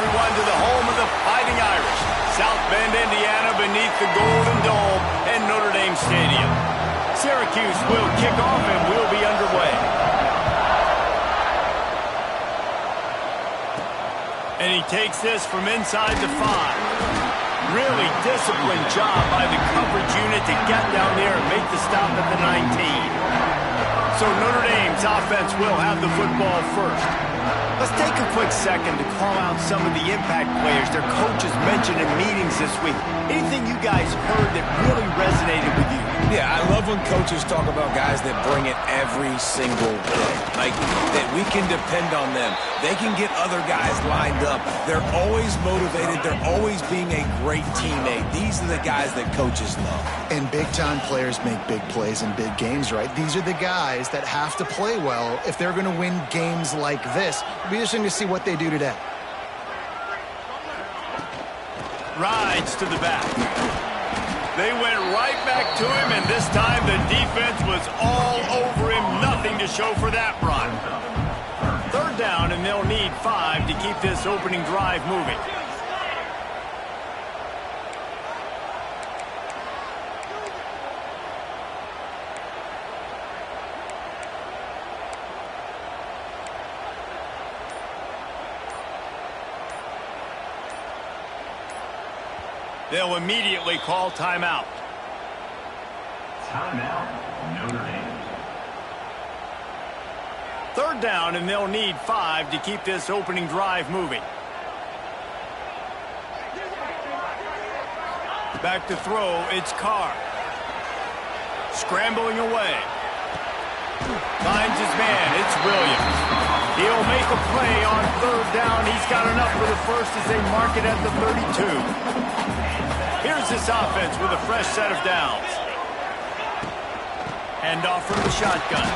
everyone, to the home of the Fighting Irish, South Bend, Indiana, beneath the Golden Dome and Notre Dame Stadium. Syracuse will kick off and we'll be underway. And he takes this from inside the 5. Really disciplined job by the coverage unit to get down there and make the stop at the 19. So Notre Dame's offense will have the football first. Let's take a quick second to call out some of the impact players their coaches mentioned in meetings this week. Anything you guys heard that really resonated with you? Yeah, I love when coaches talk about guys that bring it every single day. Like, that we can depend on them. They can get other guys lined up. They're always motivated. They're always being a great teammate. These are the guys that coaches love. And big-time players make big plays in big games, right? These are the guys that have to play well if they're going to win games like this. It'll be interesting to see what they do today. Rides to the back. They went right back to him, and this time the defense was all over him. Nothing to show for that run. Third down, and they'll need 5 to keep this opening drive moving. They'll immediately call timeout. Timeout, Notre Dame. Third down, and they'll need 5 to keep this opening drive moving. Back to throw, it's Carr. Scrambling away. Finds his man, it's Williams. He'll make a play on third down. He's got enough for the first as they mark it at the 32. Here's this offense with a fresh set of downs. Hand off from the shotgun.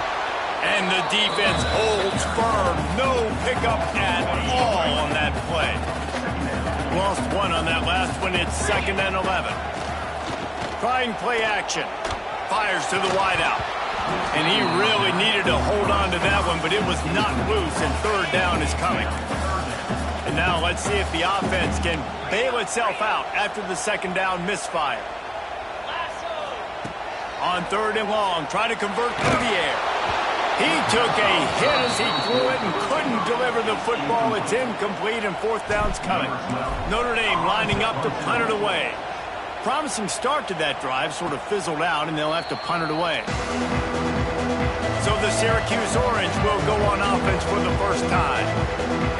And the defense holds firm. No pickup at all on that play. Lost one on that last one. It's 2nd and 11. Trying play action. Fires to the wideout. And he really needed to hold on to that one, but it was not loose, and third down is coming. And now let's see if the offense can bail itself out after the second down misfire. On third and long, trying to convert through the air. He took a hit as he threw it and couldn't deliver the football. It's incomplete, and fourth down's coming. Notre Dame lining up to punt it away. Promising start to that drive, sort of fizzled out, and they'll have to punt it away. So the Syracuse Orange will go on offense for the first time.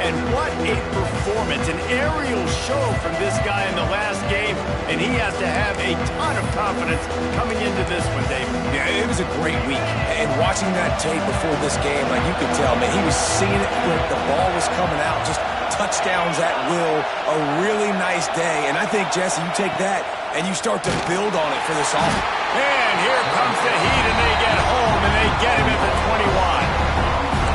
And what a performance, an aerial show from this guy in the last game, and he has to have a ton of confidence coming into this one, David. Yeah, it was a great week. And watching that tape before this game, like, you could tell, man, he was seeing it quick. The ball was coming out, just touchdowns at will. A really nice day. And I think, Jesse, you take that and you start to build on it for this offense. And here comes the heat, and they get home, and they get him at the 21.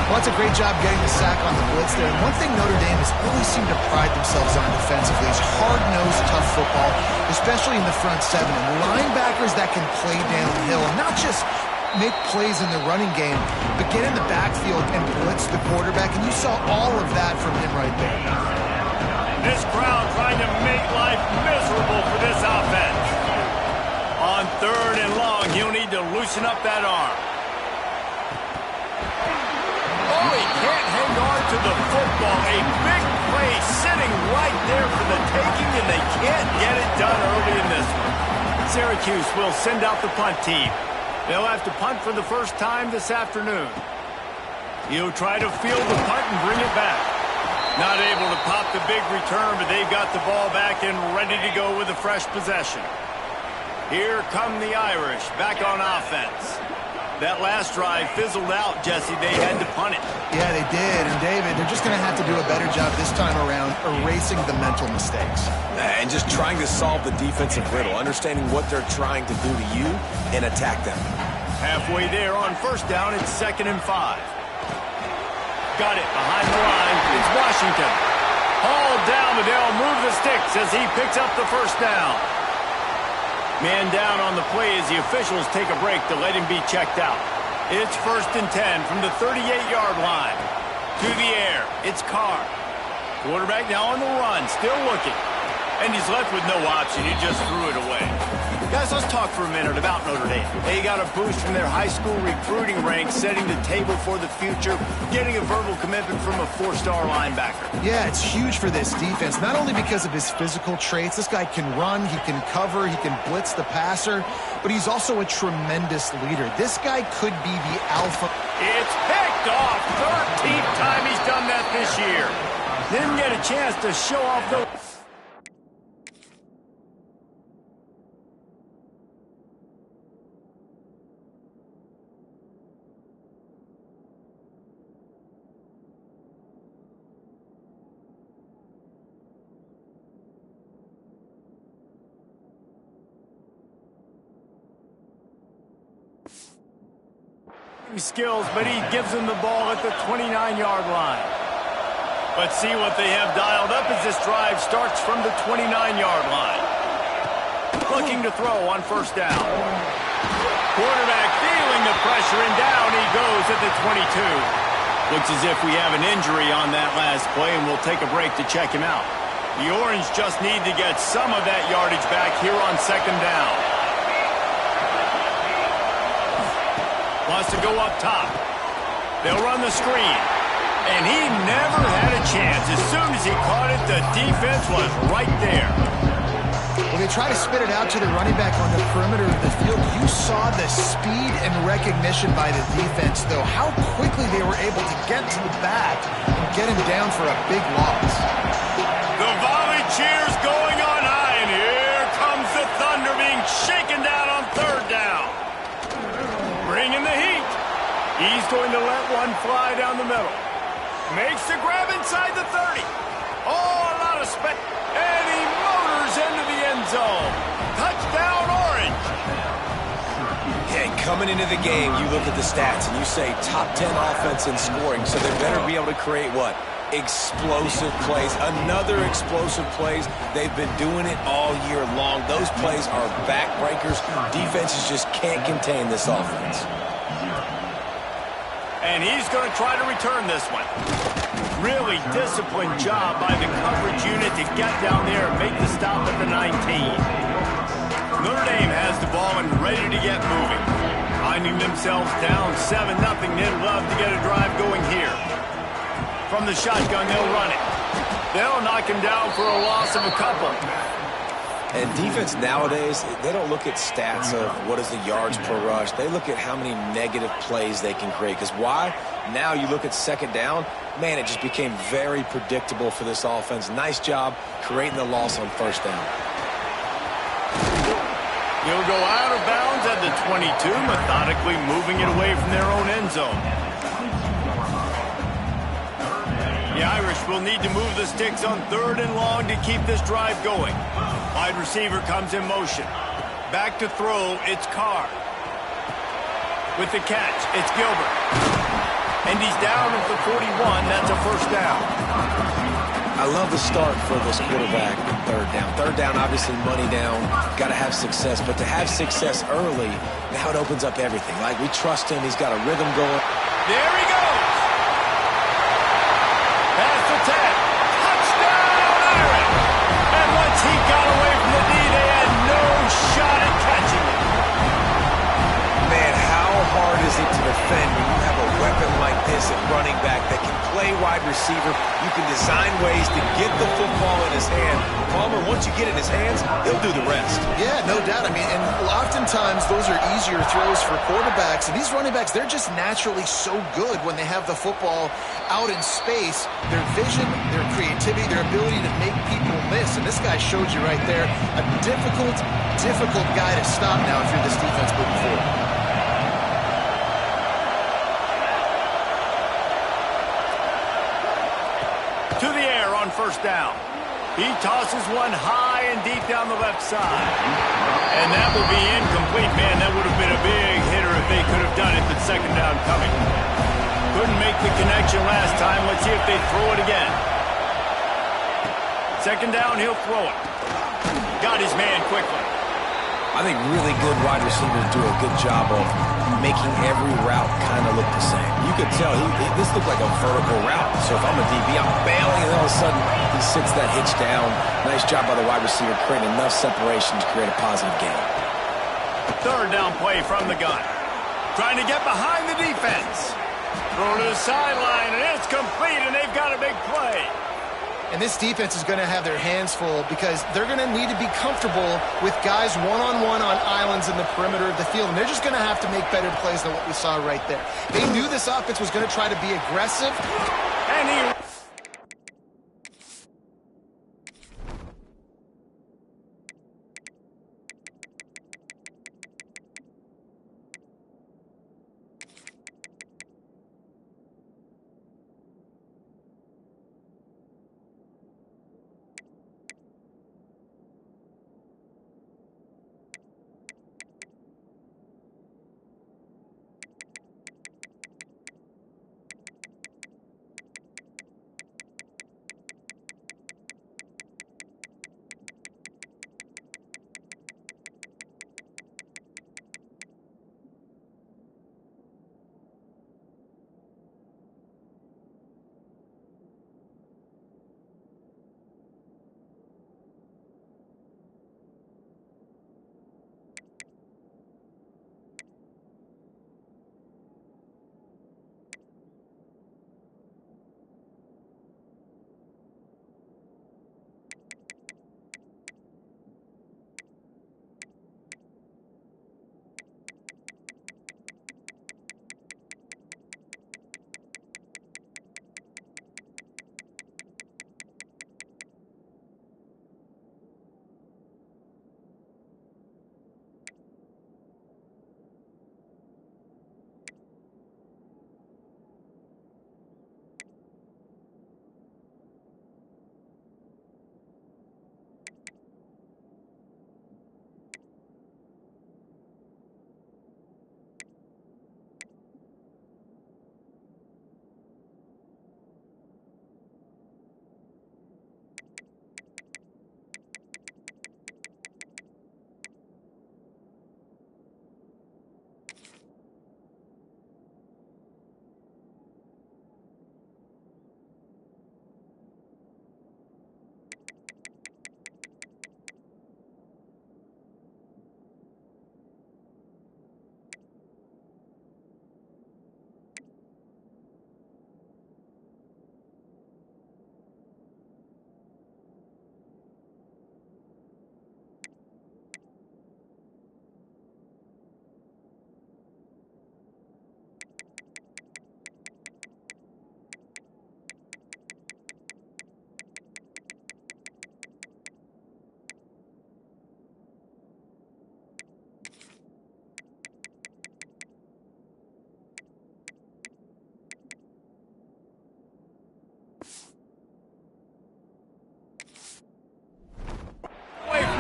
Well, that's a great job getting the sack on the blitz there. And one thing Notre Dame has always seemed to pride themselves on defensively is hard-nosed, tough football, especially in the front seven. And linebackers that can play downhill and not just make plays in the running game, but get in the backfield and blitz the quarterback. And you saw all of that from him right there. This crowd trying to make life miserable for this offense. On third and long, he'll need to loosen up that arm. Oh, he can't hang on to the football. A big play sitting right there for the taking, and they can't get it done early in this one. Syracuse will send out the punt team. They'll have to punt for the first time this afternoon. He'll try to field the punt and bring it back. Not able to pop the big return, but they've got the ball back and ready to go with a fresh possession. Here come the Irish back on offense. That last drive fizzled out, Jesse. They had to punt it. Yeah, they did. And, David, they're just going to have to do a better job this time around erasing the mental mistakes. And just trying to solve the defensive riddle, understanding what they're trying to do to you and attack them. Halfway there on first down, it's 2nd and 5. Got it behind the line. It's Washington. Hauled down, but they'll move the sticks as he picks up the first down. Man down on the play as the officials take a break to let him be checked out. It's 1st and 10 from the 38-yard line. To the air, it's Carr. Quarterback now on the run, still looking. And he's left with no option. He just threw it away. Guys, let's talk for a minute about Notre Dame. They got a boost from their high school recruiting ranks, setting the table for the future, getting a verbal commitment from a 4-star linebacker. Yeah, it's huge for this defense, not only because of his physical traits. This guy can run, he can cover, he can blitz the passer, but he's also a tremendous leader. This guy could be the alpha. It's picked off. 13th time he's done that this year. Didn't get a chance to show off the... skills, but he gives him the ball at the 29-yard line. Let's see what they have dialed up as this drive starts from the 29-yard line. Looking to throw on first down. Quarterback feeling the pressure, and down he goes at the 22. Looks as if we have an injury on that last play, and we'll take a break to check him out. The Orange just need to get some of that yardage back here on second down. Wants to go up top. They'll run the screen. And he never had a chance. As soon as he caught it, the defense was right there. When they try to spit it out to the running back on the perimeter of the field, you saw the speed and recognition by the defense, though, how quickly they were able to get to the back and get him down for a big loss. The volley cheers going on high, and here comes the Thunder being shaken down on third down. Bringing the heat. He's going to let one fly down the middle. Makes the grab inside the 30. Oh, a lot of spec. And he motors into the end zone. Touchdown, Orange. Yeah, coming into the game, you look at the stats and you say top 10 offense in scoring, so they better be able to create what? Explosive plays. Another explosive plays. They've been doing it all year long. Those plays are backbreakers. Defenses just can't contain this offense. And he's going to try to return this one. Really disciplined job by the coverage unit to get down there and make the stop at the 19. Notre Dame has the ball and ready to get moving. Finding themselves down 7-0, they'd love to get a drive going here. From the shotgun, they'll run it. They'll knock him down for a loss of a couple. And defense nowadays, they don't look at stats of what is the yards per rush. They look at how many negative plays they can create. Because why? Now you look at second down, man, it just became very predictable for this offense. Nice job creating the loss on first down. He'll go out of bounds at the 22, methodically moving it away from their own end zone. The Irish will need to move the sticks on third and long to keep this drive going. Wide receiver comes in motion. Back to throw, it's Carr. With the catch, it's Gilbert. And he's down at the 41, that's a first down. I love the start for this quarterback in third down. Third down, obviously money down, got to have success. But to have success early, now it opens up everything. Like, we trust him, he's got a rhythm going. There he goes. Past the 10. Touchdown, Irish. And once he got away from the knee, they had no shot at catching him. Man, how hard is it to defend when you have a weapon like this at running back that can play wide receiver? You can design ways to get the football in his hand. Palmer, once you get it in his hands, he'll do the rest. Yeah, no doubt. I mean, and oftentimes those are easier throws for quarterbacks. And these running backs, they're just naturally so good when they have the football out in space. Their vision, their creativity, their ability to make people miss. And this guy showed you right there, a difficult guy to stop now if you're this defense moving forward. To the air on first down. He tosses one high and deep down the left side. And that will be incomplete. Man, that would have been a big hitter if they could have done it, but second down coming. Couldn't make the connection last time. Let's see if they throw it again. Second down, he'll throw it. Got his man quickly. I think really good wide receivers do a good job of making every route kind of look the same. You could tell this looked like a vertical route. So if I'm a DB, I'm bailing, and all of a sudden he sits that hitch down. Nice job by the wide receiver creating enough separation to create a positive gain. Third down play from the gun. Trying to get behind the defense. Throw to the sideline, and it's complete, and they've got a big play. And this defense is going to have their hands full because they're going to need to be comfortable with guys one-on-one on islands in the perimeter of the field. And they're just going to have to make better plays than what we saw right there. They knew this offense was going to try to be aggressive. And he...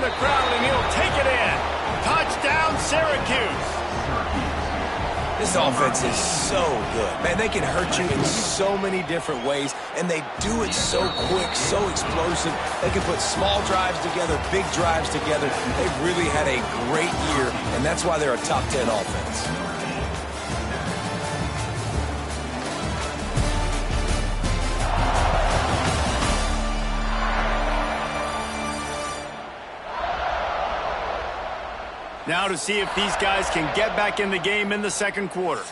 the crowd, and he'll take it in. Touchdown, Syracuse. This offense is so good. Man, they can hurt you in so many different ways, and they do it so quick, so explosive. They can put small drives together, big drives together. They've really had a great year, and that's why they're a top 10 offense. Now to see if these guys can get back in the game in the second quarter.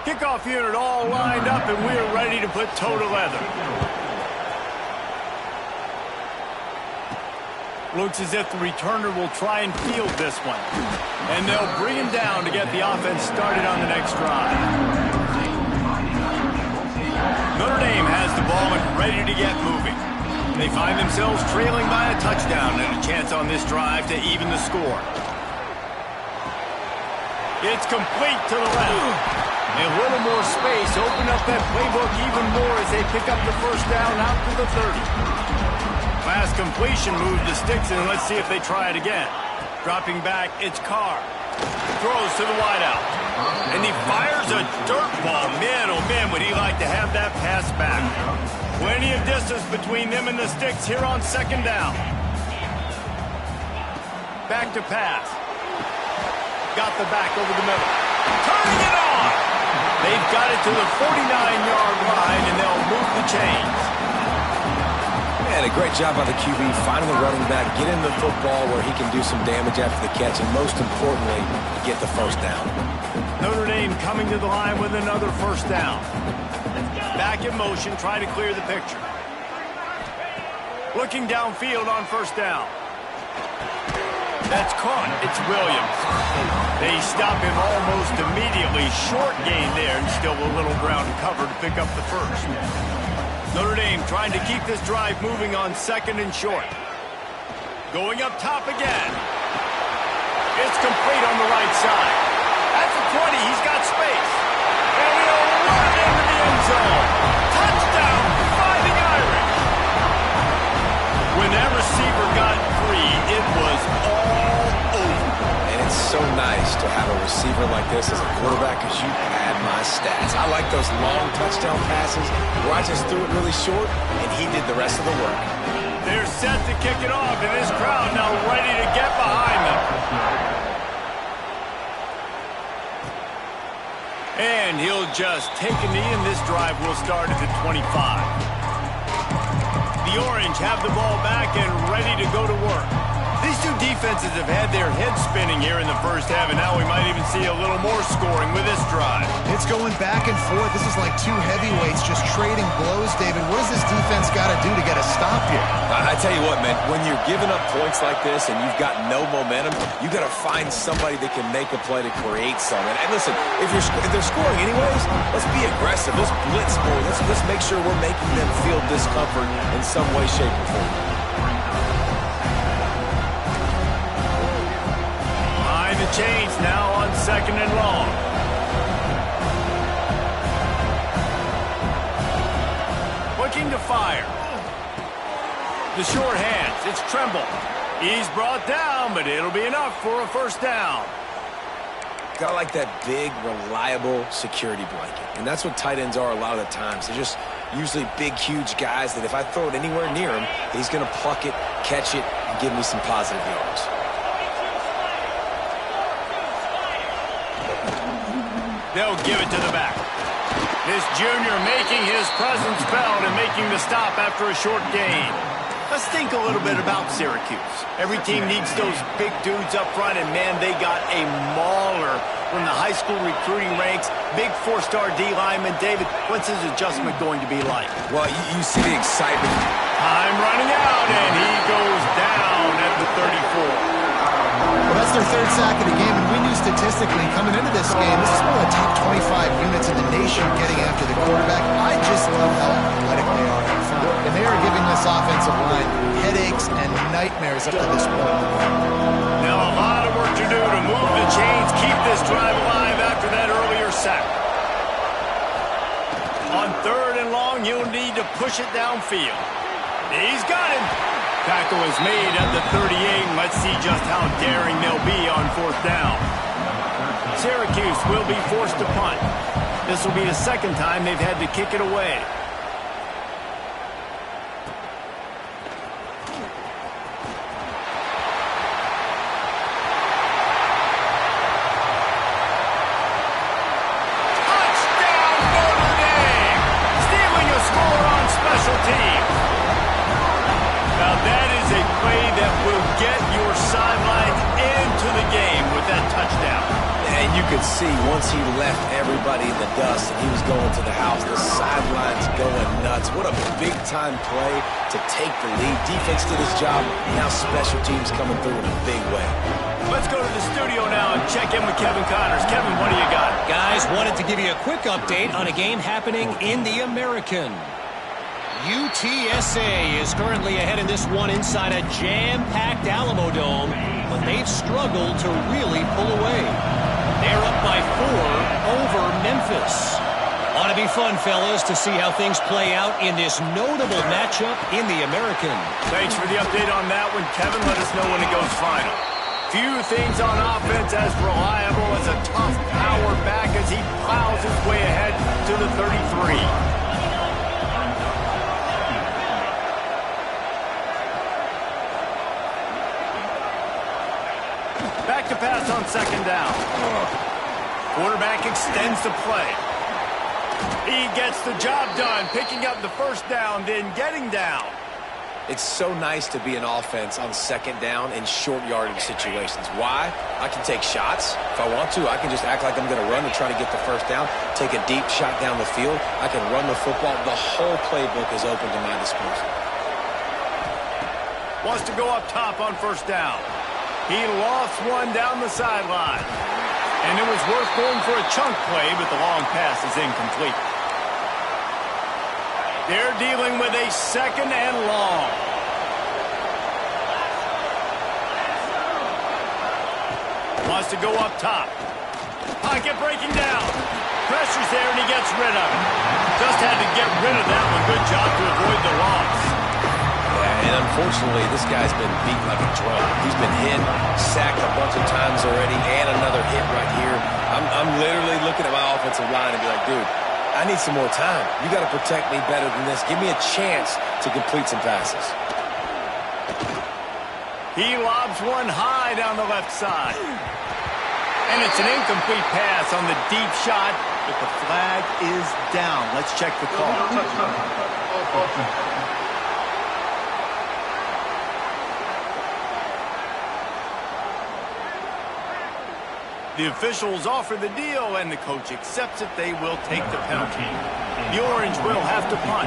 Kickoff unit all lined up, and we're ready to put toe to leather. Looks as if the returner will try and field this one. And they'll bring him down to get the offense started on the next drive. Notre Dame has the ball and ready to get moving. They find themselves trailing by a touchdown and a chance on this drive to even the score. It's complete to the left. A little more space. Open up that playbook even more as they pick up the first down out to the 30. Pass completion moves the sticks, and let's see if they try it again. Dropping back, it's Carr. Throws to the wideout. And he fires a dirt ball. Man, oh man, would he like to have that pass back. Plenty of distance between them and the sticks here on second down. Back to pass. got the back over the middle. Turning it on. They've got it to the 49-yard line, and they'll move the chains. And a great job by the QB finding the running back, getting the football where he can do some damage after the catch, and most importantly, get the first down. Notre Dame coming to the line with another first down. Back in motion, trying to clear the picture. Looking downfield on first down. That's caught. It's Williams. They stop him almost immediately. Short gain there, and still a little ground cover to pick up the first. Notre Dame trying to keep this drive moving on second and short. Going up top again. It's complete on the right side. That's a 20. He's got space. And he'll run into the end zone. Touchdown, Fighting Irish. When that receiver got free, it was all over. And it's so nice to have a receiver like this as a quarterback because you had my stats. I like those long touchdown passes where I just threw it really short and he did the rest of the work. They're set to kick it off, and this crowd now ready to get behind them. And he'll just take a knee, and this drive will start at the 25. The Orange have the ball back and ready to go to work. These two defenses have had their heads spinning here in the first half, and now we might even see a little more scoring with this drive. It's going back and forth. This is like two heavyweights just trading blows, David. What does this defense got to do to get a stop here? I tell you what, man, when you're giving up points like this and you've got no momentum, you got to find somebody that can make a play to create some. And listen, if they're scoring anyways, let's be aggressive. Let's blitz more. Let's make sure we're making them feel discomfort in some way, shape, or form. The chains now on second and long. Looking to fire. The short hands. It's Tremble. He's brought down, but it'll be enough for a first down. Got like that big, reliable security blanket. And that's what tight ends are a lot of the times. They're just usually big, huge guys that if I throw it anywhere near him, he's going to pluck it, catch it, and give me some positive yards. They'll give it to the back. This junior making his presence felt and making the stop after a short gain. Let's think a little bit about Syracuse. Every team needs those big dudes up front, and man, they got a mauler from the high school recruiting ranks. Big four-star D lineman. David, what's his adjustment going to be like? Well, you see the excitement. Time running out, and he goes down at the 34. Well, that's their third sack of the game, and we knew statistically coming into this game, this is one of the top 25 units in the nation getting after the quarterback. I just love how athletic they are up front, and they are giving this offensive line headaches and nightmares up to this point. Now a lot of work to do to move the chains, keep this drive alive after that earlier sack. On third and long, you'll need to push it downfield. He's got him. Tackle is made at the 38, and let's see just how daring they'll be on fourth down. Syracuse will be forced to punt. This will be the second time they've had to kick it away. Touchdown, Notre Dame! Stealing a score on special teams. Now that is a play that will get your sidelines into the game with that touchdown. And you could see once he left everybody in the dust and he was going to the house, the sidelines going nuts. What a big-time play to take the lead. Defense did his job. Now special teams coming through in a big way. Let's go to the studio now and check in with Kevin Connors. Kevin, what do you got? Guys, wanted to give you a quick update on a game happening in the American. UTSA is currently ahead in this one inside a jam-packed Alamo Dome, but they've struggled to really pull away. They're up by 4 over Memphis. Ought to be fun, fellas, to see how things play out in this notable matchup in the American. Thanks for the update on that one, Kevin. Let us know when it goes final. Few things on offense as reliable as a tough power back as he plows his way ahead to the 33. Back to pass first on second down. Quarterback extends the play. He gets the job done, picking up the first down, then getting down. It's so nice to be an offense on second down in short yardage situations. Why? I can take shots. If I want to, I can just act like I'm going to run and try to get the first down, take a deep shot down the field. I can run the football. The whole playbook is open to my disposal. Wants to go up top on first down. He lost one down the sideline. And it was worth going for a chunk play, but the long pass is incomplete. They're dealing with a second and long. Wants to go up top. Pocket breaking down. Pressure's there, and he gets rid of it. Just had to get rid of that one. Good job to avoid the loss. And unfortunately, this guy's been beat like a drum. He's been hit, sacked a bunch of times already, and another hit right here. I'm literally looking at my offensive line and be like, dude, I need some more time. You got to protect me better than this. Give me a chance to complete some passes. He lobs one high down the left side. And it's an incomplete pass on the deep shot, but the flag is down. Let's check the call. The officials offer the deal, and the coach accepts it. They will take the penalty. The Orange will have to punt.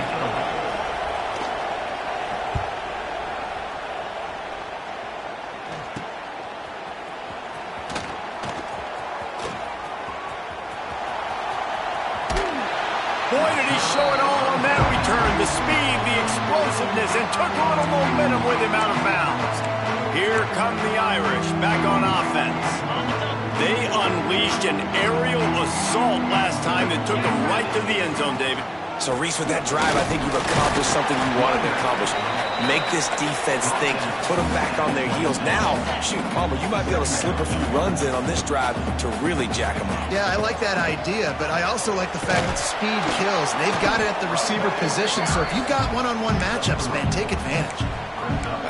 Boy, did he show it all on that return. The speed, the explosiveness, and took a little momentum with him out of bounds. Here come the Irish back on offense. They unleashed an aerial assault last time that took them right to the end zone, David. So, Reese, with that drive, I think you've accomplished something you wanted to accomplish. Make this defense think. You put them back on their heels. Now, shoot, Palmer, you might be able to slip a few runs in on this drive to really jack them up. Yeah, I like that idea, but I also like the fact that speed kills. They've got it at the receiver position, so if you've got one-on-one matchups, man, take advantage.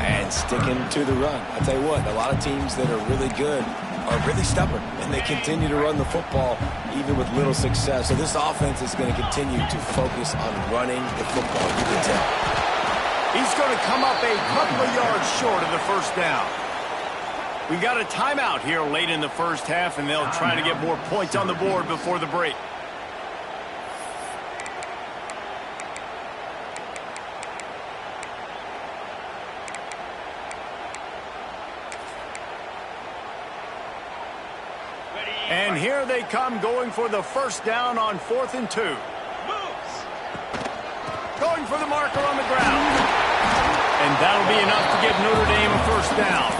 And sticking to the run. I tell you what, a lot of teams that are really good are really stubborn, and they continue to run the football even with little success. So this offense is going to continue to focus on running the football. You can tell. He's going to come up a couple of yards short of the first down. We got a timeout here late in the first half, and they'll try to get more points on the board before the break. And here they come, going for the first down on 4th and 2. Going for the marker on the ground. And that'll be enough to give Notre Dame a first down.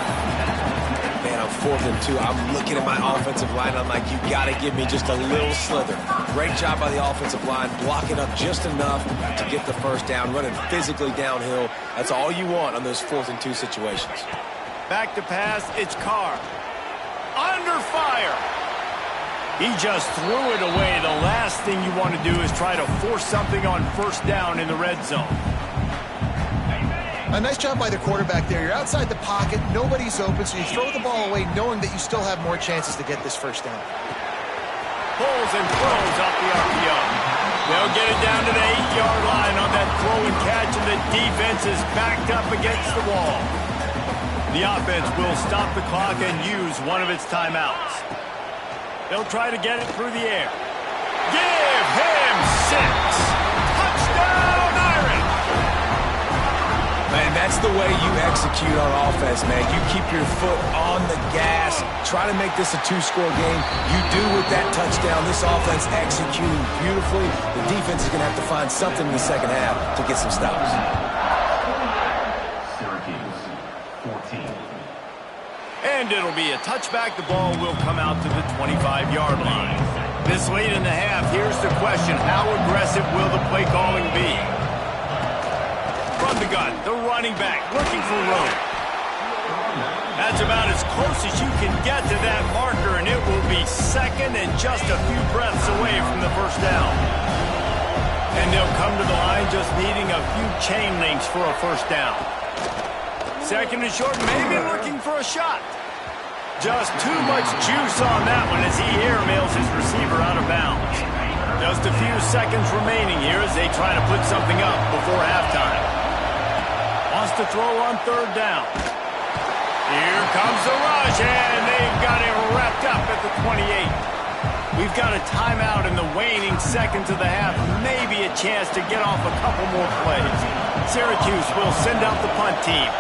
Man, on 4th and 2, I'm looking at my offensive line. I'm like, you got to give me just a little slither. Great job by the offensive line, blocking up just enough to get the first down, running physically downhill. That's all you want on those 4th and 2 situations. Back to pass, it's Carr. Under fire. He just threw it away. The last thing you want to do is try to force something on first down in the red zone. A nice job by the quarterback there. You're outside the pocket, nobody's open, so you throw the ball away knowing that you still have more chances to get this first down. Pulls and throws off the RPO. They'll get it down to the 8-yard line on that throw and catch, and the defense is backed up against the wall. The offense will stop the clock and use one of its timeouts. They'll try to get it through the air. Give him 6. Touchdown, Irish! Man, that's the way you execute on offense, man. You keep your foot on the gas. Try to make this a 2-score game. You do with that touchdown. This offense executing beautifully. The defense is going to have to find something in the second half to get some stops. And it'll be a touchback. The ball will come out to the 25-yard line. This late in the half, here's the question. How aggressive will the play calling be? From the gun, the running back looking for room. That's about as close as you can get to that marker, and it will be second and just a few breaths away from the first down. And they'll come to the line just needing a few chain links for a first down. Second and short, maybe looking for a shot. Just too much juice on that one as he airmails his receiver out of bounds. Just a few seconds remaining here as they try to put something up before halftime. Wants to throw on third down. Here comes the rush, and they've got it wrapped up at the 28. We've got a timeout in the waning seconds of the half. Maybe a chance to get off a couple more plays. Syracuse will send out the punt team.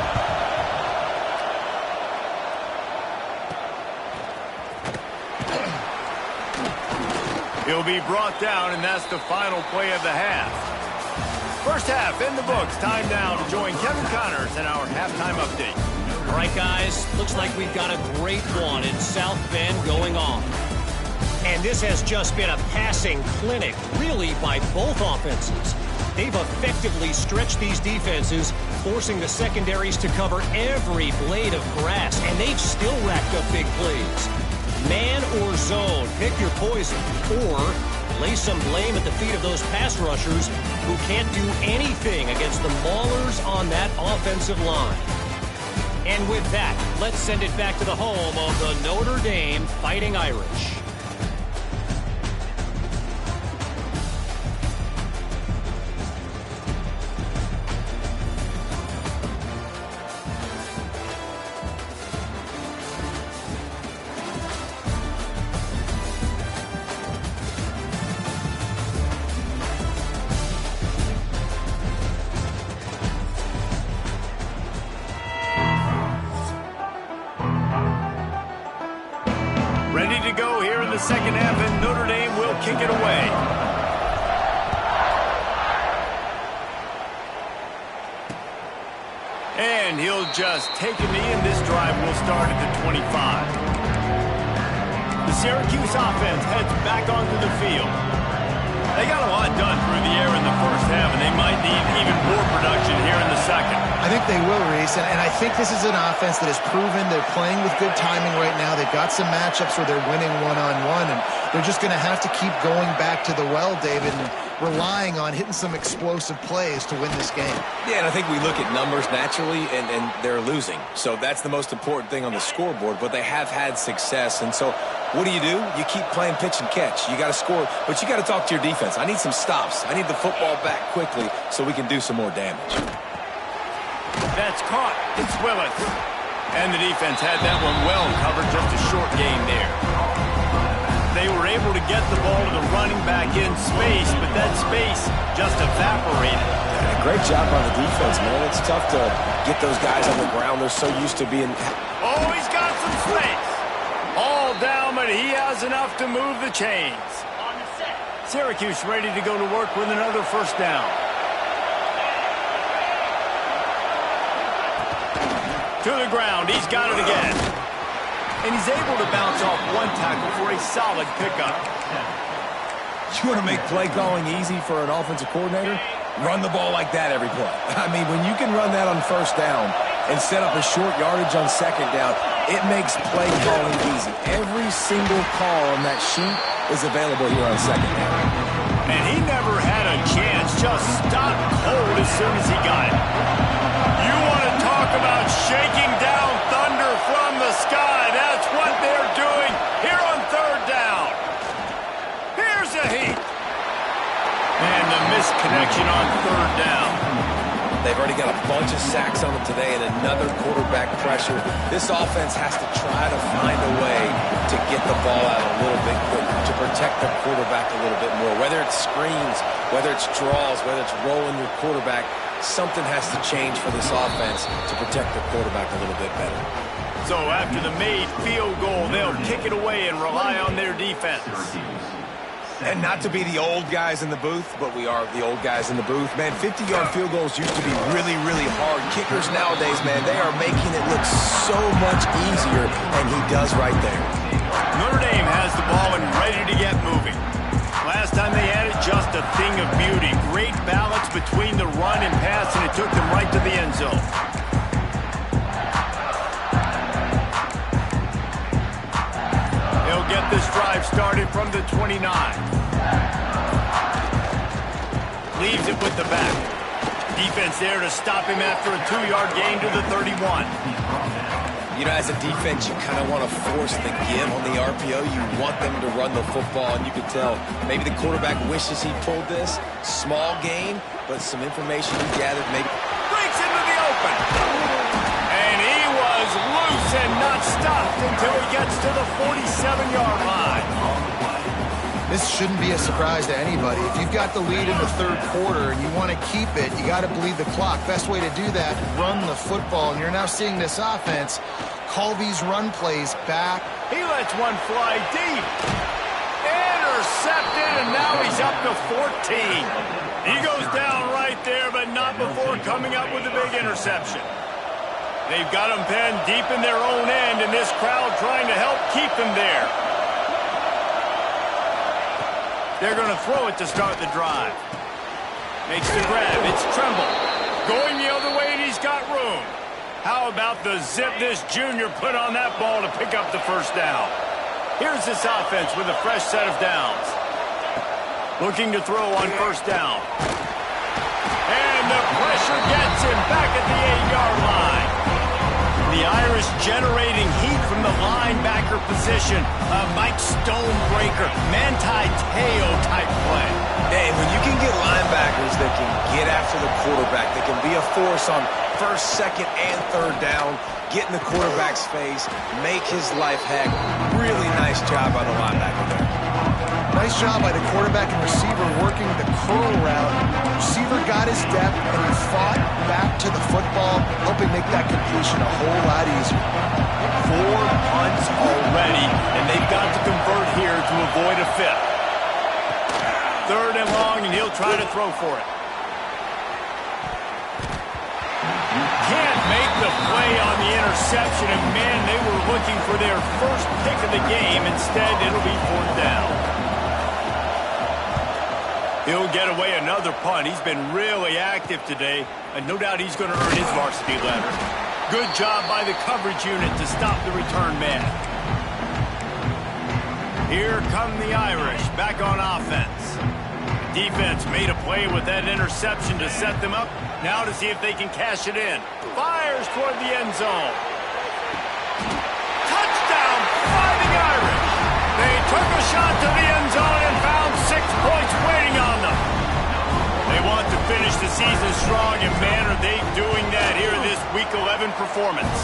He'll be brought down, and that's the final play of the half. First half in the books. Time now to join Kevin Connors in our halftime update. All right, guys, looks like we've got a great one in South Bend going on. And this has just been a passing clinic, really, by both offenses. They've effectively stretched these defenses, forcing the secondaries to cover every blade of grass, and they've still racked up big plays. Man or zone, pick your poison, or lay some blame at the feet of those pass rushers who can't do anything against the maulers on that offensive line. And with that, let's send it back to the home of the Notre Dame Fighting Irish. Ready to go here in the second half, and Notre Dame will kick it away. And he'll just take a knee, and this drive will start at the 25. The Syracuse offense heads back onto the field. They got a lot done through the air in the first half, and they might need even more production here in the second. I think they will, Reese, and I think this is an offense that has proven they're playing with good timing right now. They've got some matchups where they're winning one-on-one, and they're just going to have to keep going back to the well, David, and relying on hitting some explosive plays to win this game. Yeah, and I think we look at numbers naturally, and they're losing. So that's the most important thing on the scoreboard, but they have had success. And so what do? You keep playing pitch and catch. You got to score, but you got to talk to your defense. I need some stops. I need the football back quickly so we can do some more damage. That's caught. It's Willis. And the defense had that one well covered. Just a short gain there. They were able to get the ball to the running back in space, but that space just evaporated. Yeah, great job by the defense, man. It's tough to get those guys on the ground. They're so used to being... Oh, he's got some space. All down, but he has enough to move the chains. Syracuse ready to go to work with another first down. To the ground. He's got it again. And he's able to bounce off one tackle for a solid pickup. You want to make play calling easy for an offensive coordinator? Run the ball like that every play. I mean, when you can run that on first down and set up a short yardage on second down, it makes play calling easy. Every single call on that sheet is available here on second down. And he never had a chance. Just stopped cold as soon as he got it. You want to talk about shaking down thunder from the sky. That's what they're doing here on third down. Here's a heat. And the missed connection on third down. They've already got a bunch of sacks on them today and another quarterback pressure. This offense has to try to find a way to get the ball out a little bit quicker, to protect the quarterback a little bit more. Whether it's screens, whether it's draws, whether it's rolling your quarterback, something has to change for this offense to protect the quarterback a little bit better. So after the made field goal, they'll kick it away and rely on their defense. And not to be the old guys in the booth, but we are the old guys in the booth. Man, 50-yard field goals used to be really, really hard. Kickers nowadays, man, they are making it look so much easier, and he does right there. Notre Dame has the ball and ready to get moving. Last time they had it, just a thing of beauty. Great balance between the run and pass, and it took them right to the end zone. They'll get this drive started from the 29. Leaves it with the back. Defense there to stop him after a 2-yard gain to the 31. You know, as a defense, you kind of want to force the give on the RPO. You want them to run the football, and you can tell maybe the quarterback wishes he pulled this. Small gain, but some information he gathered maybe. Breaks into the open. And he was loose and not stopped until he gets to the 47-yard line. This shouldn't be a surprise to anybody. If you've got the lead in the third quarter and you want to keep it, you got to bleed the clock. Best way to do that, run the football. And you're now seeing this offense call these run plays back. He lets one fly deep. Intercepted, and now he's up to 14. He goes down right there, but not before coming up with a big interception. They've got him penned deep in their own end, and this crowd trying to help keep them there. They're going to throw it to start the drive. Makes the grab. It's Tremble. Going the other way, and he's got room. How about the zip this junior put on that ball to pick up the first down? Here's this offense with a fresh set of downs. Looking to throw on first down. And the pressure gets him back at the 8-yard line. The Irish generating heat from the linebacker position. A Mike Stonebreaker, Manti Te'o type play. Hey, when you can get linebackers that can get after the quarterback, that can be a force on first, second, and third down, get in the quarterback's face, make his life heck. Really nice job by the linebacker there. Nice job by the quarterback and receiver working the curl route. Receiver got his depth, and he fought back to the football, helping make that completion a whole lot easier. 4 punts already, and they've got to convert here to avoid a fifth. Third and long, and he'll try to throw for it. Can't make the play on the interception, and man, they were looking for their first pick of the game. Instead, it'll be 4th down. He'll get away another punt. He's been really active today, and no doubt he's going to earn his varsity letter. Good job by the coverage unit to stop the return man. Here come the Irish back on offense. Defense made a play with that interception to set them up. Now to see if they can cash it in. Fires toward the end zone. Touchdown, Fighting Irish. They took a shot to the end zone and found 6 points waiting on them. They want to finish the season strong, and man, are they doing that here in this Week 11 performance.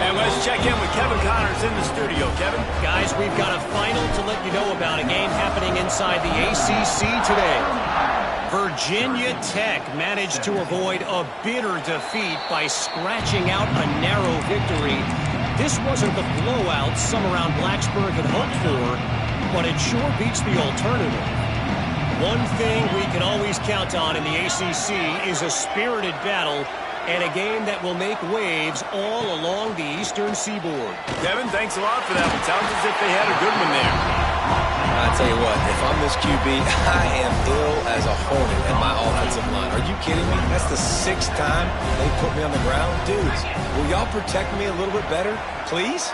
And let's check in with Kevin Connors in the studio. Kevin? Guys, we've got a final to let you know about, a game happening inside the ACC today. Virginia Tech managed to avoid a bitter defeat by scratching out a narrow victory. This wasn't the blowout some around Blacksburg had hoped for, but it sure beats the alternative. One thing we can always count on in the ACC is a spirited battle and a game that will make waves all along the Eastern Seaboard. Kevin, thanks a lot for that one. Sounds as if they had a good one there. I tell you what, if I'm this QB, I am ill as a hornet at my offensive line. Are you kidding me? That's the 6th time they put me on the ground. Dudes, will y'all protect me a little bit better, please?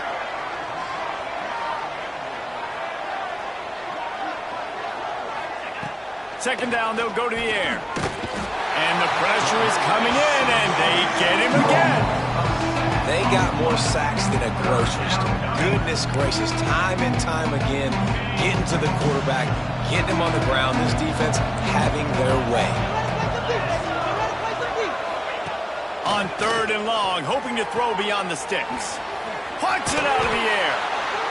Second down, they'll go to the air. And the pressure is coming in, and they get him again. They got more sacks than a grocery store. Goodness gracious, time and time again, getting to the quarterback, getting him on the ground. This defense having their way. On 3rd and long, hoping to throw beyond the sticks. Punts it out of the air.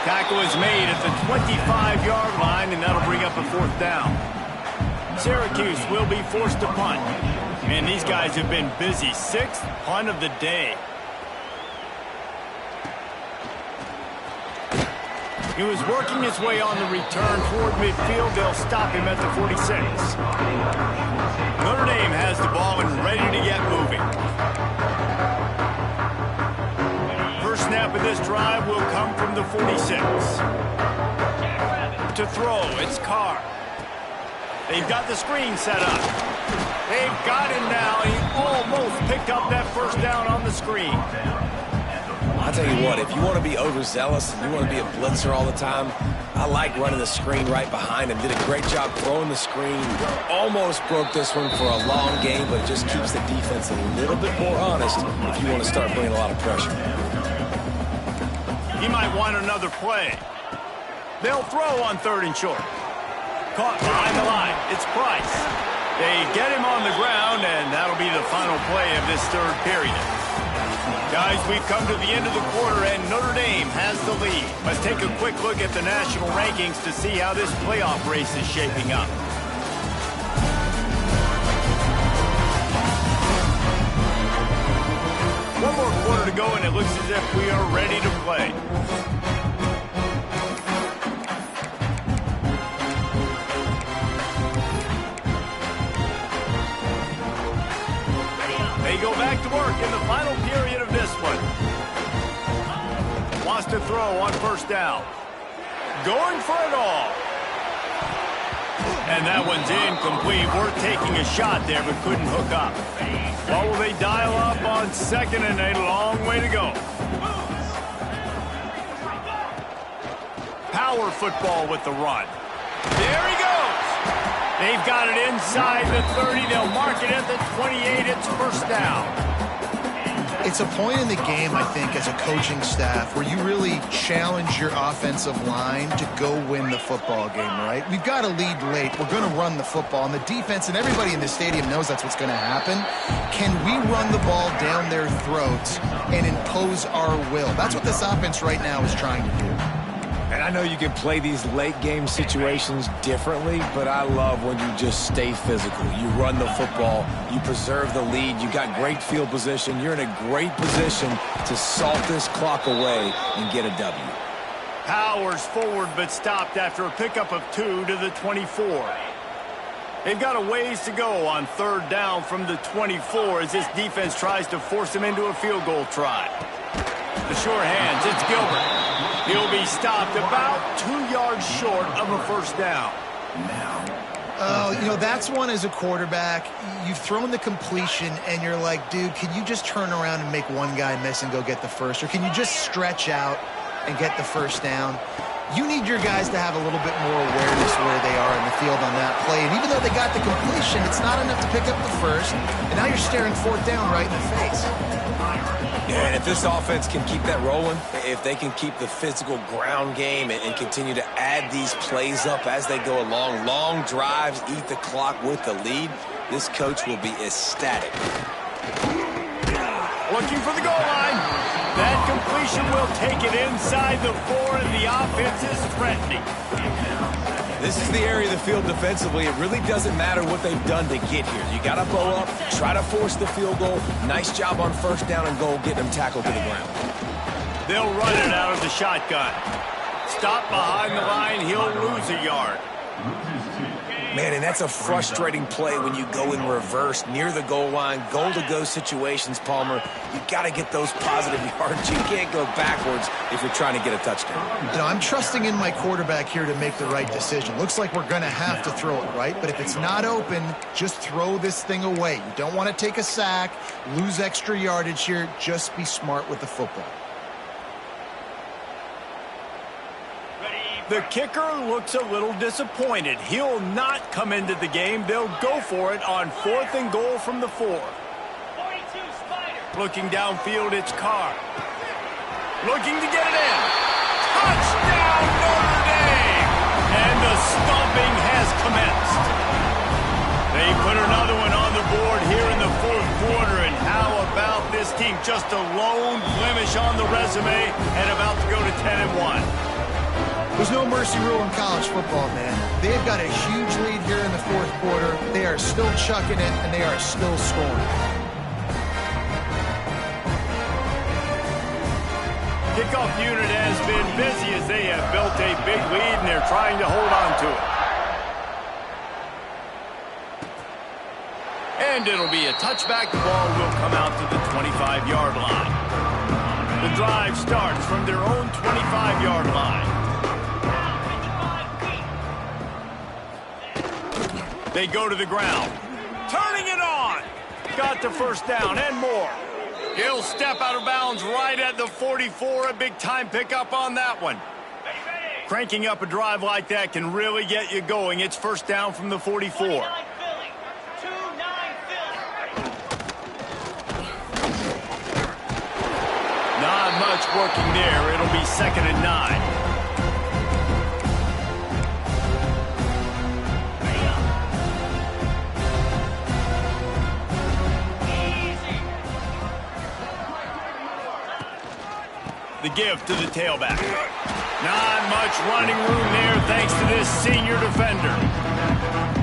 Tackle is made at the 25-yard line, and that'll bring up a 4th down. Syracuse will be forced to punt. Man, these guys have been busy. 6th punt of the day. He was working his way on the return toward midfield. They'll stop him at the 46. Notre Dame has the ball and ready to get moving. First snap of this drive will come from the 46. To throw, it's Carr. They've got the screen set up. They've got him now. He almost picked up that first down on the screen. I'll tell you what, if you want to be overzealous and you want to be a blitzer all the time, I like running the screen right behind him. Did a great job throwing the screen. Almost broke this one for a long game, but it just keeps the defense a little bit more honest if you want to start bringing a lot of pressure. He might want another play. They'll throw on 3rd and short. Caught behind the line. It's Price. They get him on the ground, and that'll be the final play of this 3rd period. Guys, we've come to the end of the quarter, and Notre Dame has the lead. Let's take a quick look at the national rankings to see how this playoff race is shaping up. One more quarter to go, and it looks as if we are ready to play. They go back to work in the final period of this one. Wants to throw on 1st down. Going for it all. And that one's incomplete. We're taking a shot there, but couldn't hook up. What will they dial up on 2nd and a long way to go? Power football with the run. There he goes. They've got it inside the 30. They'll mark it at the 28. It's 1st down. It's a point in the game, I think, as a coaching staff where you really challenge your offensive line to go win the football game, right? We've got to lead late. We're going to run the football, and the defense and everybody in the stadium knows that's what's going to happen. Can we run the ball down their throats and impose our will? That's what this offense right now is trying to do. And I know you can play these late-game situations differently, but I love when you just stay physical. You run the football, you preserve the lead, you got great field position, you're in a great position to salt this clock away and get a W. Powers forward, but stopped after a pickup of 2 to the 24. They've got a ways to go on 3rd down from the 24 as this defense tries to force them into a field goal try. The sure hands, it's Gilbert. He'll be stopped about 2 yards short of a 1st down. Oh, you know, that's one as a quarterback. You've thrown the completion, and you're like, dude, can you just turn around and make one guy miss and go get the first? Or can you just stretch out and get the 1st down? You need your guys to have a little bit more awareness where they are in the field on that play. And even though they got the completion, it's not enough to pick up the 1st. And now you're staring 4th down right in the face. Yeah, and if this offense can keep that rolling, if they can keep the physical ground game and continue to add these plays up as they go along, long drives, eat the clock with the lead, this coach will be ecstatic. Looking for the goal line. That completion will take it inside the 4, and the offense is threatening. This is the area of the field defensively. It really doesn't matter what they've done to get here. You got to bow up, try to force the field goal. Nice job on 1st down and goal, getting them tackled to the ground. They'll run it out of the shotgun. Stop behind the line. He'll lose a yard. Man, and that's a frustrating play when you go in reverse near the goal line, goal-to-go situations, Palmer. You got to get those positive yards. You can't go backwards if you're trying to get a touchdown. You know, I'm trusting in my quarterback here to make the right decision. Looks like we're going to have to throw it, right? But if it's not open, just throw this thing away. You don't want to take a sack, lose extra yardage here. Just be smart with the football. The kicker looks a little disappointed. He'll not come into the game. They'll go for it on 4th and goal from the 4. Looking downfield, it's Carr. Looking to get it in. Touchdown, Notre Dame! And the stomping has commenced. They put another one on the board here in the 4th quarter. And how about this team? Just a lone blemish on the resume and about to go to 10-1. There's no mercy rule in college football, man. They've got a huge lead here in the 4th quarter. They are still chucking it, and they are still scoring. Kickoff unit has been busy as they have built a big lead, and they're trying to hold on to it. And it'll be a touchback. The ball will come out to the 25-yard line. The drive starts from their own 25-yard line. They go to the ground. Turning it on. Got the 1st down and more. He'll step out of bounds right at the 44. A big-time pickup on that one. Cranking up a drive like that can really get you going. It's 1st down from the 44. Not much much working there. It'll be 2nd and 9. The give to the tailback. Not much running room there thanks to this senior defender.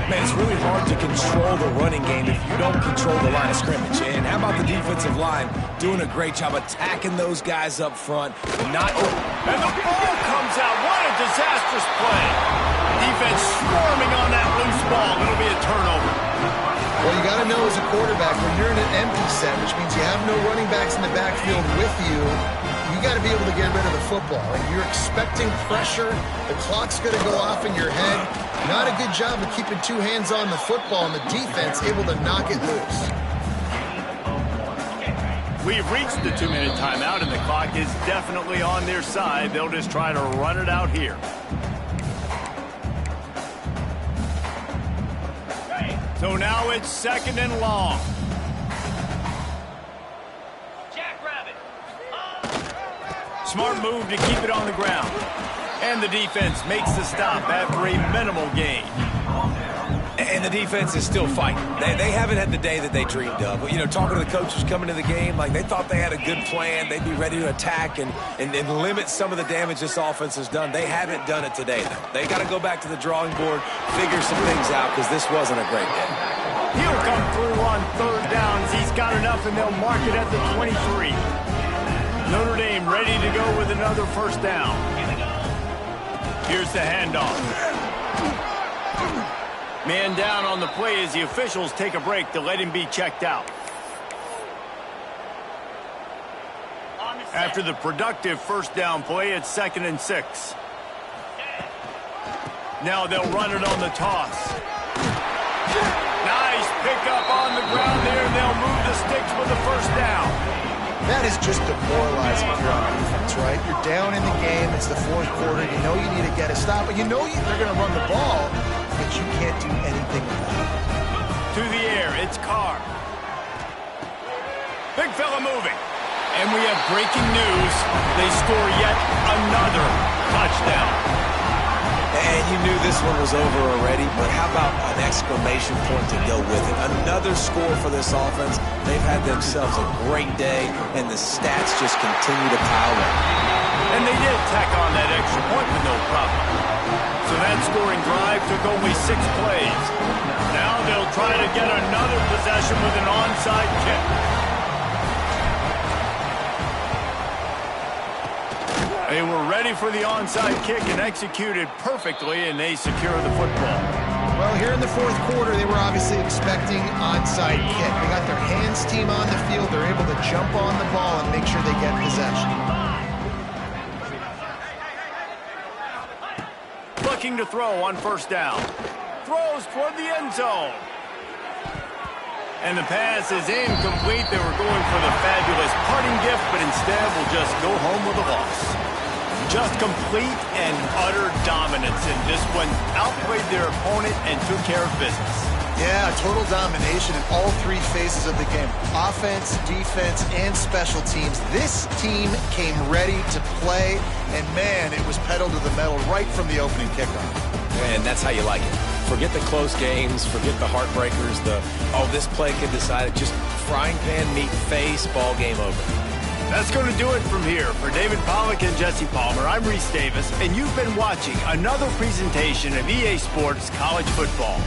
Man, it's really hard to control the running game if you don't control the line of scrimmage. And how about the defensive line doing a great job attacking those guys up front? And the ball comes out. What a disastrous play. Defense swarming on that loose ball. It'll be a turnover. Well, you got to know as a quarterback, when you're in an empty set, which means you have no running backs in the backfield with you, you got to be able to get rid of the football. And you're expecting pressure. The clock's going to go off in your head. Not a good job of keeping two hands on the football, and the defense able to knock it loose. We've reached the 2-minute timeout, and the clock is definitely on their side. They'll just try to run it out here. So now it's 2nd and long. Smart move to keep it on the ground. And the defense makes the stop after a minimal gain. And the defense is still fighting. They haven't had the day that they dreamed of. But, you know, talking to the coaches coming to the game, like they thought they had a good plan. They'd be ready to attack and limit some of the damage this offense has done. They haven't done it today, though. They got to go back to the drawing board, figure some things out, because this wasn't a great day. He'll come through on 3rd downs. He's got enough, and they'll mark it at the 23. Notre Dame ready to go with another 1st down. Here's the handoff. Man down on the play as the officials take a break to let him be checked out. After the productive 1st down play, it's 2nd and 6. Now they'll run it on the toss. Nice pickup on the ground there. They'll move the sticks with the 1st down. That is just demoralizing if you're on defense, right? You're down in the game. It's the 4th quarter. You know you need to get a stop, but you know they're going to run the ball, but you can't do anything about it. To the air, it's Carr. Big fella moving. And we have breaking news. They score yet another touchdown. And you knew this one was over already, but how about an exclamation point to go with it? Another score for this offense. They've had themselves a great day, and the stats just continue to pile up. And they did tack on that extra point with no problem. So that scoring drive took only 6 plays. Now they'll try to get another possession with an onside kick. They were ready for the onside kick and executed perfectly, and they secure the football. Well, here in the 4th quarter, they were obviously expecting onside kick. They got their hands team on the field. They're able to jump on the ball and make sure they get possession. Looking to throw on 1st down. Throws toward the end zone. And the pass is incomplete. They were going for the fabulous parting gift, but instead will just go home with a loss. Just complete and utter dominance in this one. Outplayed their opponent and took care of business. Yeah, total domination in all 3 phases of the game. Offense, defense, and special teams. This team came ready to play, and man, it was pedal to the metal right from the opening kickoff. And that's how you like it. Forget the close games, forget the heartbreakers, this play could decide it. Just frying pan meet face, ball game over. That's going to do it from here. For David Pollack and Jesse Palmer, I'm Reese Davis, and you've been watching another presentation of EA Sports College Football.